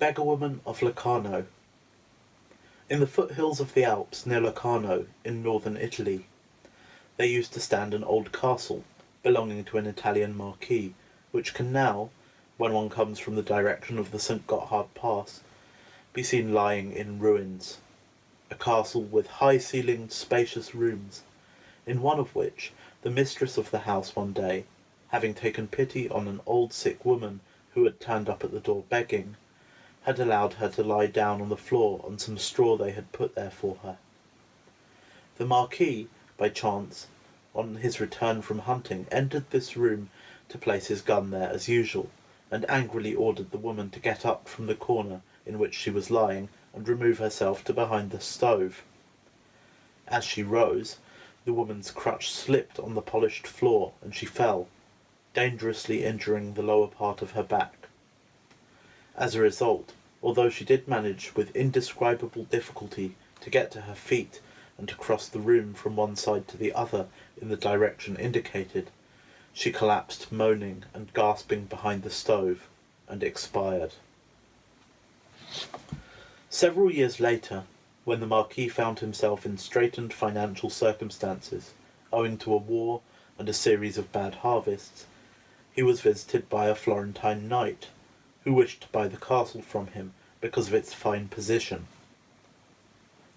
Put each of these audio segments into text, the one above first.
Beggarwoman of Locarno. In the foothills of the Alps near Locarno, in northern Italy, there used to stand an old castle belonging to an Italian marquis, which can now, when one comes from the direction of the St. Gotthard Pass, be seen lying in ruins. A castle with high-ceilinged, spacious rooms, in one of which the mistress of the house one day, having taken pity on an old sick woman who had turned up at the door begging, had allowed her to lie down on the floor on some straw they had put there for her. The Marquis, by chance, on his return from hunting, entered this room to place his gun there as usual, and angrily ordered the woman to get up from the corner in which she was lying and remove herself to behind the stove. As she rose, the woman's crutch slipped on the polished floor and she fell, dangerously injuring the lower part of her back. As a result, although she did manage with indescribable difficulty to get to her feet and to cross the room from one side to the other in the direction indicated, she collapsed moaning and gasping behind the stove and expired. Several years later, when the Marquis found himself in straitened financial circumstances, owing to a war and a series of bad harvests, he was visited by a Florentine knight, who wished to buy the castle from him because of its fine position.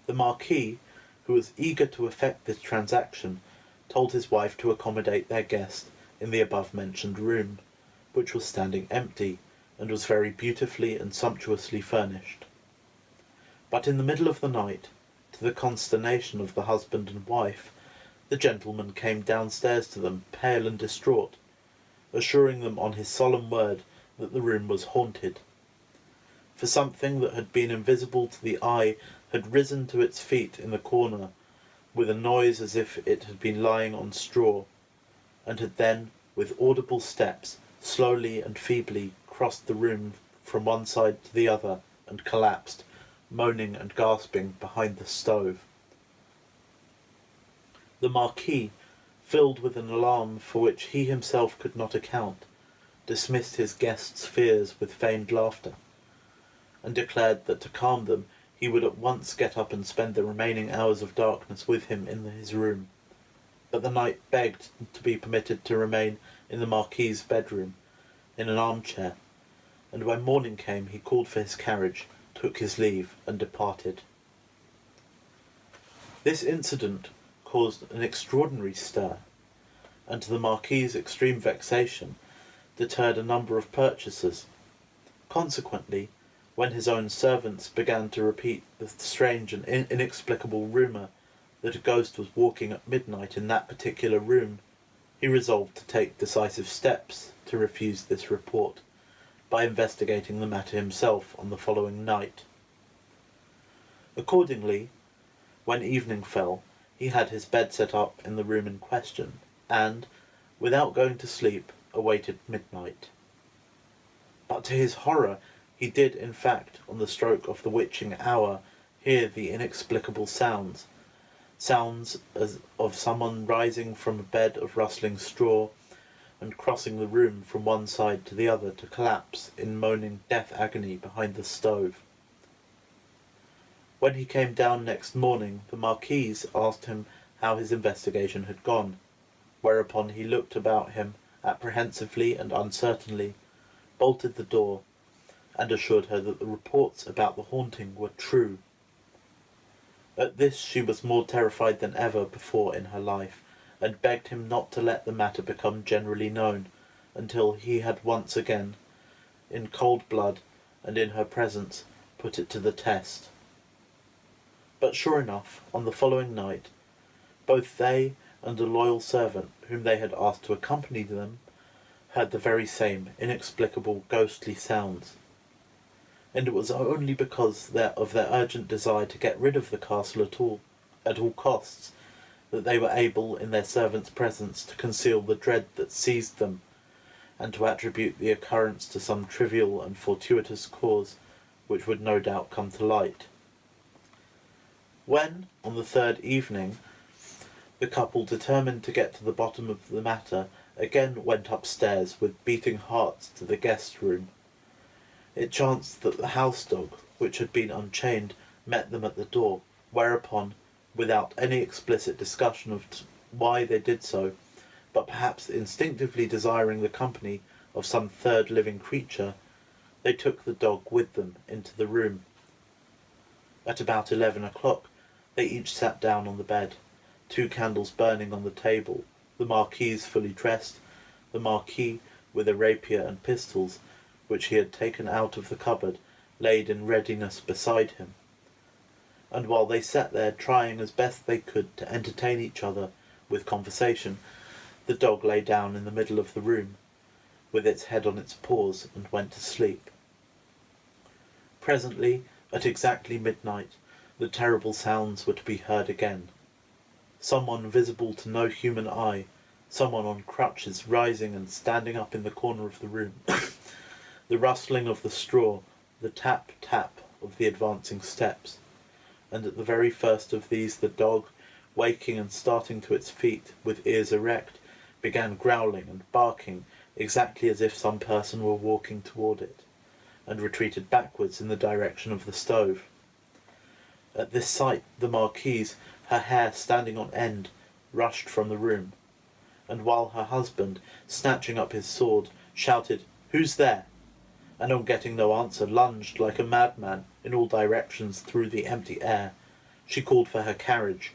The Marquis, who was eager to effect this transaction, told his wife to accommodate their guest in the above-mentioned room, which was standing empty, and was very beautifully and sumptuously furnished. But in the middle of the night, to the consternation of the husband and wife, the gentleman came downstairs to them, pale and distraught, assuring them on his solemn word that the room was haunted. For something that had been invisible to the eye had risen to its feet in the corner, with a noise as if it had been lying on straw, and had then, with audible steps, slowly and feebly crossed the room from one side to the other, and collapsed, moaning and gasping, behind the stove. The Marquis, filled with an alarm for which he himself could not account, dismissed his guests' fears with feigned laughter, and declared that to calm them he would at once get up and spend the remaining hours of darkness with him in his room. But the knight begged to be permitted to remain in the Marquis's bedroom, in an armchair, and when morning came he called for his carriage, took his leave, and departed. This incident caused an extraordinary stir, and to the Marquis's extreme vexation deterred a number of purchasers. Consequently, when his own servants began to repeat the strange and inexplicable rumour that a ghost was walking at midnight in that particular room, he resolved to take decisive steps to refuse this report, by investigating the matter himself on the following night. Accordingly, when evening fell, he had his bed set up in the room in question, and, without going to sleep, awaited midnight. But to his horror, he did in fact, on the stroke of the witching hour, hear the inexplicable sounds as of someone rising from a bed of rustling straw, and crossing the room from one side to the other to collapse in moaning death agony behind the stove. When he came down next morning, the Marquis asked him how his investigation had gone, whereupon he looked about him apprehensively and uncertainly, bolted the door, and assured her that the reports about the haunting were true. At this she was more terrified than ever before in her life, and begged him not to let the matter become generally known until he had once again, in cold blood and in her presence, put it to the test. But sure enough, on the following night, both they and a loyal servant whom they had asked to accompany them heard the very same inexplicable ghostly sounds, and it was only because of their urgent desire to get rid of the castle at all costs, that they were able, in their servant's presence, to conceal the dread that seized them, and to attribute the occurrence to some trivial and fortuitous cause, which would no doubt come to light. When, on the third evening, the couple, determined to get to the bottom of the matter, again went upstairs with beating hearts to the guest room, It chanced that the house dog, which had been unchained, met them at the door, whereupon, without any explicit discussion of why they did so, but perhaps instinctively desiring the company of some third living creature, they took the dog with them into the room. At about 11 o'clock, they each sat down on the bed, 2 candles burning on the table, the Marquise fully dressed, the Marquis with a rapier and pistols, which he had taken out of the cupboard, laid in readiness beside him. And while they sat there trying as best they could to entertain each other with conversation, the dog lay down in the middle of the room, with its head on its paws, and went to sleep. Presently, at exactly midnight, the terrible sounds were to be heard again. Someone visible to no human eye, someone on crutches rising and standing up in the corner of the room, the rustling of the straw, the tap-tap of the advancing steps, and at the very first of these the dog, waking and starting to its feet with ears erect, began growling and barking exactly as if some person were walking toward it, and retreated backwards in the direction of the stove. At this sight the Marquise, her hair standing on end, rushed from the room, and while her husband, snatching up his sword, shouted, "Who's there?" and on getting no answer lunged like a madman in all directions through the empty air, she called for her carriage,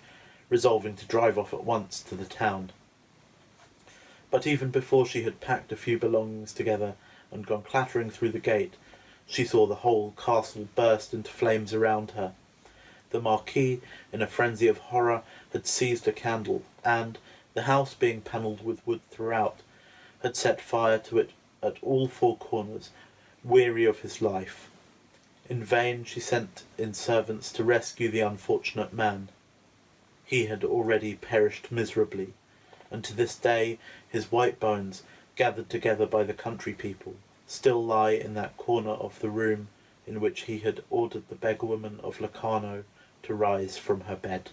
resolving to drive off at once to the town. But even before she had packed a few belongings together and gone clattering through the gate, she saw the whole castle burst into flames around her. The Marquis, in a frenzy of horror, had seized a candle, and, the house being panelled with wood throughout, had set fire to it at all 4 corners, weary of his life. In vain she sent in servants to rescue the unfortunate man. He had already perished miserably, and to this day his white bones, gathered together by the country people, still lie in that corner of the room in which he had ordered the Beggarwoman of Locarno to rise from her bed.